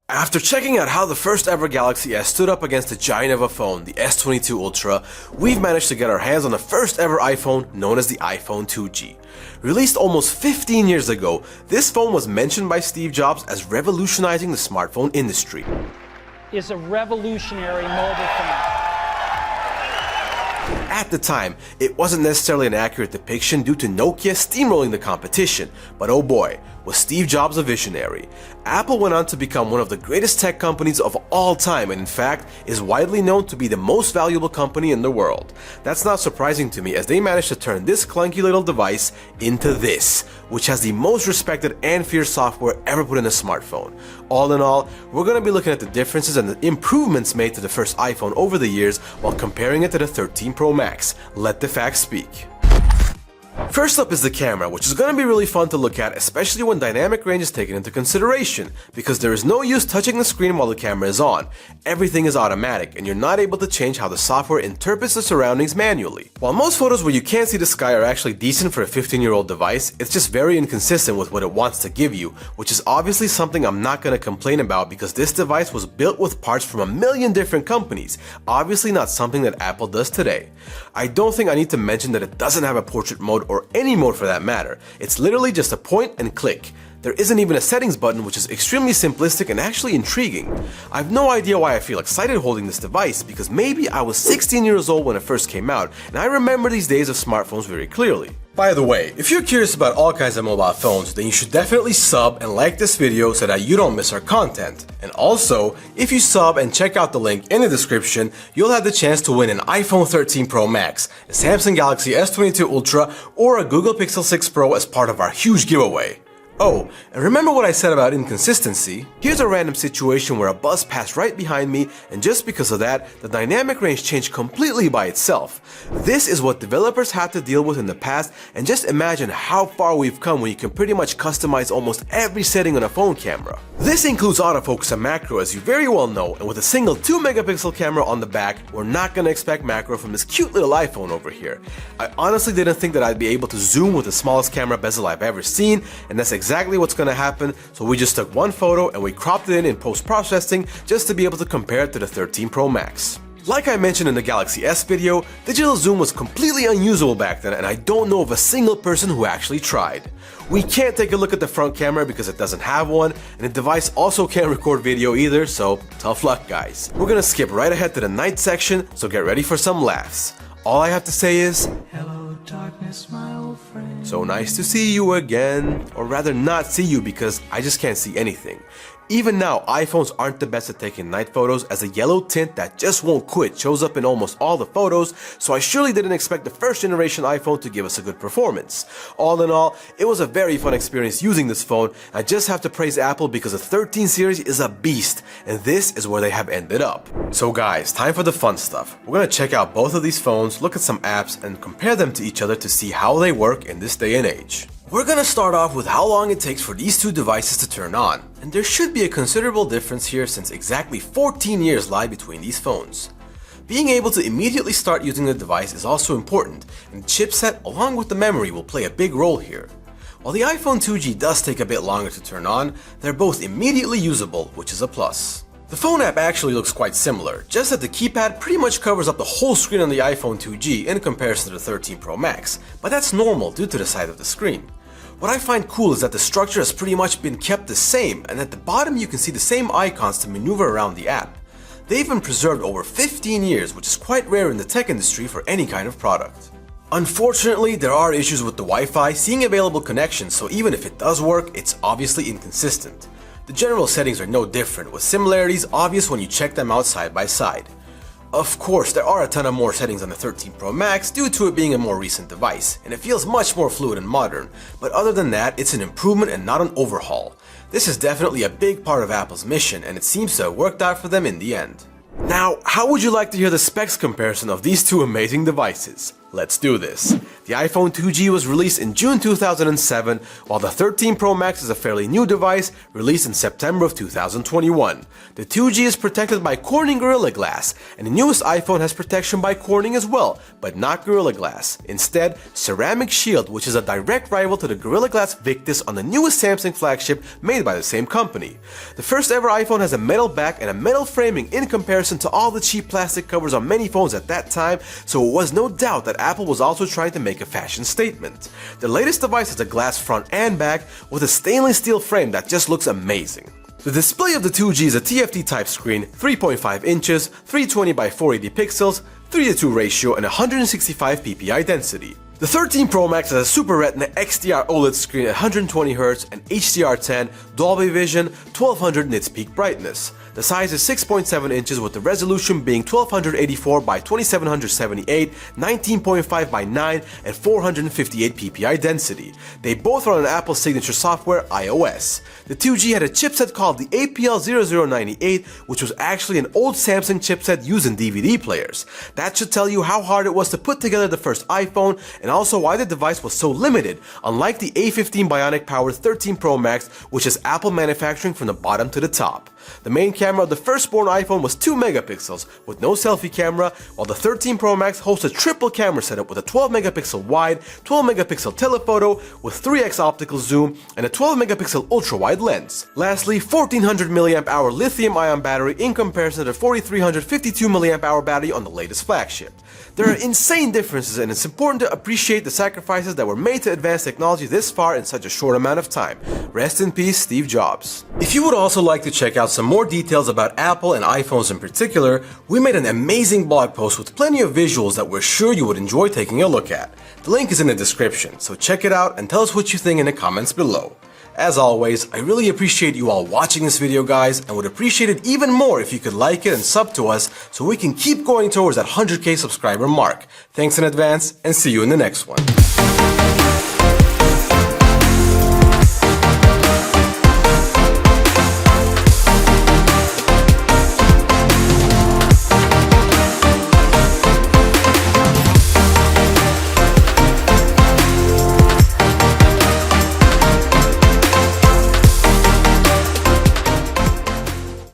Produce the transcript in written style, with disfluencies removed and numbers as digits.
After checking out how the first ever Galaxy S stood up against the giant of a phone, the S22 Ultra, we've managed to get our hands on the first ever iPhone known as the iPhone 2G. Released almost 15 years ago, this phone was mentioned by Steve Jobs as revolutionizing the smartphone industry. Is a revolutionary mobile phone. At the time, it wasn't necessarily an accurate depiction due to Nokia steamrolling the competition, but oh boy, was Steve Jobs a visionary. Apple went on to become one of the greatest tech companies of all time and in fact is widely known to be the most valuable company in the world. That's not surprising to me as they managed to turn this clunky little device into this, which has the most respected and feared software ever put in a smartphone. All in all, we're going to be looking at the differences and the improvements made to the first iPhone over the years while comparing it to the 13 Pro Max. Let the facts speak. First up is the camera, which is going to be really fun to look at, especially when dynamic range is taken into consideration, because there is no use touching the screen while the camera is on. Everything is automatic, and you're not able to change how the software interprets the surroundings manually. While most photos where you can't see the sky are actually decent for a 15-year-old device, it's just very inconsistent with what it wants to give you, which is obviously something I'm not going to complain about because this device was built with parts from a million different companies, obviously not something that Apple does today. I don't think I need to mention that it doesn't have a portrait mode or any mode for that matter. It's literally just a point and click. There isn't even a settings button, which is extremely simplistic and actually intriguing. I have no idea why I feel excited holding this device because maybe I was 16 years old when it first came out and I remember these days of smartphones very clearly. By the way, if you're curious about all kinds of mobile phones, then you should definitely sub and like this video so that you don't miss our content. And also, if you sub and check out the link in the description, you'll have the chance to win an iPhone 13 Pro Max, a Samsung Galaxy S22 Ultra, or a Google Pixel 6 Pro as part of our huge giveaway. Oh, and remember what I said about inconsistency? Here's a random situation where a bus passed right behind me, and just because of that, the dynamic range changed completely by itself. This is what developers had to deal with in the past, and just imagine how far we've come when you can pretty much customize almost every setting on a phone camera. This includes autofocus and macro, as you very well know, and with a single 2-megapixel camera on the back, we're not gonna expect macro from this cute little iPhone over here. I honestly didn't think that I'd be able to zoom with the smallest camera bezel I've ever seen, and that's exactly what's gonna happen, so we just took one photo and we cropped it in post-processing just to be able to compare it to the 13 Pro Max. Like I mentioned in the Galaxy S video, digital zoom was completely unusable back then and I don't know of a single person who actually tried. We can't take a look at the front camera because it doesn't have one, and the device also can't record video either, so tough luck guys. We're gonna skip right ahead to the night section, so get ready for some laughs. All I have to say is, hello darkness my old friend. So nice to see you again, or rather not see you because I just can't see anything. Even now, iPhones aren't the best at taking night photos as a yellow tint that just won't quit shows up in almost all the photos, so I surely didn't expect the first generation iPhone to give us a good performance. All in all, it was a very fun experience using this phone. I just have to praise Apple because the 13 series is a beast, and this is where they have ended up. So guys, time for the fun stuff. We're gonna check out both of these phones, look at some apps, and compare them to each other to see how they work in this day and age. We're gonna start off with how long it takes for these two devices to turn on, and there should be a considerable difference here since exactly 14 years lie between these phones. Being able to immediately start using the device is also important, and the chipset along with the memory will play a big role here. While the iPhone 2G does take a bit longer to turn on, they're both immediately usable, which is a plus. The phone app actually looks quite similar, just that the keypad pretty much covers up the whole screen on the iPhone 2G in comparison to the 13 Pro Max, but that's normal due to the size of the screen. What I find cool is that the structure has pretty much been kept the same, and at the bottom you can see the same icons to maneuver around the app. They've been preserved over 15 years, which is quite rare in the tech industry for any kind of product. Unfortunately, there are issues with the Wi-Fi seeing available connections, so even if it does work, it's obviously inconsistent. The general settings are no different, with similarities obvious when you check them out side by side. Of course, there are a ton of more settings on the 13 Pro Max due to it being a more recent device, and it feels much more fluid and modern, but other than that, it's an improvement and not an overhaul. This is definitely a big part of Apple's mission, and it seems to have worked out for them in the end. Now, how would you like to hear the specs comparison of these two amazing devices? Let's do this. The iPhone 2G was released in June 2007, while the 13 Pro Max is a fairly new device released in September of 2021. The 2G is protected by Corning Gorilla Glass, and the newest iPhone has protection by Corning as well, but not Gorilla Glass. Instead, Ceramic Shield, which is a direct rival to the Gorilla Glass Victus on the newest Samsung flagship made by the same company. The first ever iPhone has a metal back and a metal framing in comparison to all the cheap plastic covers on many phones at that time, so it was no doubt that Apple was also trying to make a fashion statement. The latest device has a glass front and back with a stainless steel frame that just looks amazing. The display of the 2G is a TFT type screen, 3.5 inches, 320 by 480 pixels, 3:2 ratio, and 165 ppi density. The 13 Pro Max has a Super Retina XDR OLED screen at 120Hz and HDR10, Dolby Vision, 1200 nits peak brightness. The size is 6.7 inches with the resolution being 1284 by 2778, 19.5 by 9, and 458 ppi density. They both run on Apple's signature software, iOS. The 2G had a chipset called the APL0098, which was actually an old Samsung chipset used in DVD players. That should tell you how hard it was to put together the first iPhone, and also why the device was so limited, unlike the A15 Bionic powered 13 Pro Max, which is Apple manufacturing from the bottom to the top. The main camera of the firstborn iPhone was 2 megapixels with no selfie camera, while the 13 Pro Max hosts a triple camera setup with a 12 megapixel wide, 12 megapixel telephoto with 3x optical zoom, and a 12 megapixel ultra wide lens. Lastly, 1400 mAh lithium ion battery in comparison to the 4352 mAh battery on the latest flagship. There are insane differences, and it's important to appreciate the sacrifices that were made to advance technology this far in such a short amount of time. Rest in peace, Steve Jobs. If you would also like to check out some more details about Apple and iPhones in particular, we made an amazing blog post with plenty of visuals that we're sure you would enjoy taking a look at. The link is in the description, so check it out and tell us what you think in the comments below. As always, I really appreciate you all watching this video, guys, and would appreciate it even more if you could like it and sub to us so we can keep going towards that 100K subscriber mark. Thanks in advance, and see you in the next one.